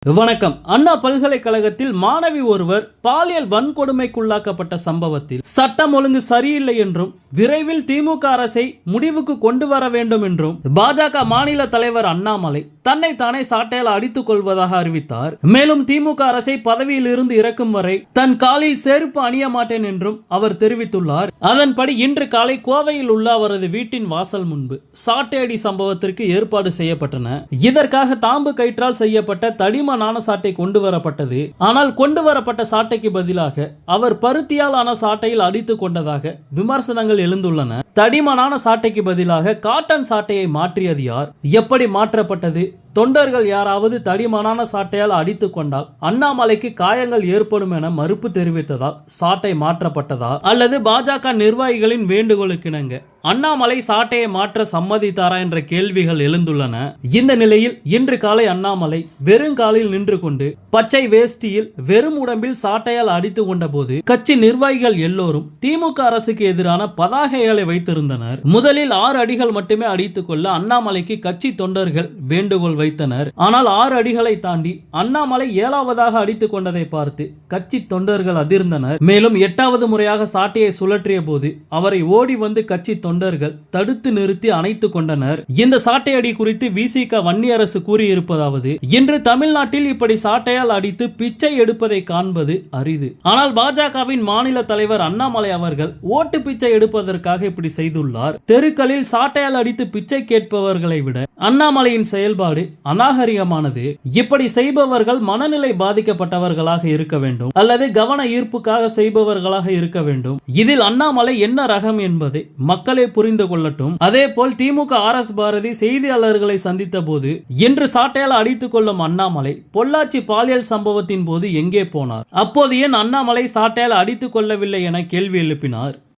வணக்கம். அண்ணா பல்கலைக்கழகத்தில் மாணவி ஒருவர் பாலியல் வன்கொடுமைக்குள்ளாக்கப்பட்ட சம்பவத்தில் சட்டம் ஒழுங்கு சரியில்லை என்றும் விரைவில் திமுக அரசை முடிவுக்கு கொண்டு வர வேண்டும் என்றும் பாஜக மாநில தலைவர் அண்ணாமலை தன்னை தானே சாட்டையால் அடித்துக் கொள்வதாக அறிவித்தார். மேலும் திமுக அரசை பதவியில் இருந்து இறக்கும் வரை தன் காலில் செருப்பு அணிய மாட்டேன் என்றும் அவர் தெரிவித்துள்ளார். அதன்படி இன்று காலை கோவையில் உள்ள அவரது வீட்டின் வாசல் முன்பு சாட்டையடி சம்பவத்திற்கு ஏற்பாடு செய்யப்பட்டன. இதற்காக தாம்பு கயிற்றால் செய்யப்பட்ட தடிமனான சாட்டை கொண்டு வரப்பட்டது. ஆனால் கொண்டு வரப்பட்ட சாட்டைக்கு பதிலாக அவர் பருத்தியால் ஆன சாட்டையில் அடித்துக் கொண்டதாக விமர்சனங்கள் எழுந்துள்ளன. தடிமனான சாட்டைக்கு பதிலாக காட்டன் சாட்டையை மாற்றியது யார்? எப்படி மாற்றப்பட்டது? தொண்டர்கள் யாராவது தடிமனான சாட்டையால் அடித்துக் கொண்டால் அண்ணாமலைக்கு காயங்கள் ஏற்படும் என மறுப்பு தெரிவித்ததால் சாட்டை மாற்றப்பட்டதா, அல்லது பாஜக நிர்வாகிகளின் வேண்டுகோளுக்கிணங்க அண்ணாமலை சாட்டையை மாற்ற சம்மதித்தாரா என்ற கேள்விகள் எழுந்துள்ளன. இந்த நிலையில் இன்று காலை அண்ணாமலை வெறுங்காலில் நின்று கொண்டு பச்சை வேஷ்டியில் வெறும் உடம்பில் சாட்டையால் அடித்துக் கொண்ட போது கட்சி நிர்வாகிகள் எல்லோரும் திமுக அரசுக்கு எதிரான பதாகைகளை வைத்திருந்தனர். முதலில் 6 அடிகள் மட்டுமே அடித்துக் கொள்ள அண்ணாமலைக்கு கட்சி தொண்டர்கள் வேண்டுகோள் வைத்தனர். ஆனால் 6 அடிகளை தாண்டி அண்ணாமலை 7வதாக அடித்துக் கொண்டதை பார்த்து கட்சி தொண்டர்கள் அதிர்ந்தனர். மேலும் 8வது முறையாக சாட்டையை சுழற்றிய போது அவரை ஓடி வந்து கட்சி தொண்டர்கள் தடுத்து நிறுத்தி அணைத்துக் கொண்டனர். இந்த சாட்டையடி குறித்து விசிக வன்னியரசு கூறியிருப்பதாவது: இன்று தமிழ்நாட்டில் இப்படி சாட்டையால் அடித்து பிச்சை எடுப்பதை காண்பது அரிது. ஆனால் பாஜகவின் மாநில தலைவர் அண்ணாமலை அவர்கள் ஓட்டு பிச்சை எடுப்பதற்காக இப்படி செய்துள்ளார். தெருக்களில் சாட்டையால் அடித்து பிச்சை கேட்பவர்களை விட அண்ணாமலையின் செயல்பாடு அநாகரிகமானது. இப்படி செய்பவர்கள் மனநிலை பாதிக்கப்பட்டவர்களாக இருக்க வேண்டும், அல்லது கவன ஈர்ப்புக்காக செய்பவர்களாக இருக்க வேண்டும். இதில் அண்ணாமலை என்ன ரகம் என்பதை மக்களே புரிந்து கொள்ளட்டும். அதே போல் திமுக RS பாரதி செய்தியாளர்களை சந்தித்த போது இன்று சாட்டையால் அடித்துக் கொள்ளும் அண்ணாமலை பொள்ளாச்சி பாலியல் சம்பவத்தின் போது எங்கே போனார்? அப்போது ஏன் அண்ணாமலை சாட்டையால் அடித்துக் கொள்ளவில்லை என கேள்வி எழுப்பினார்.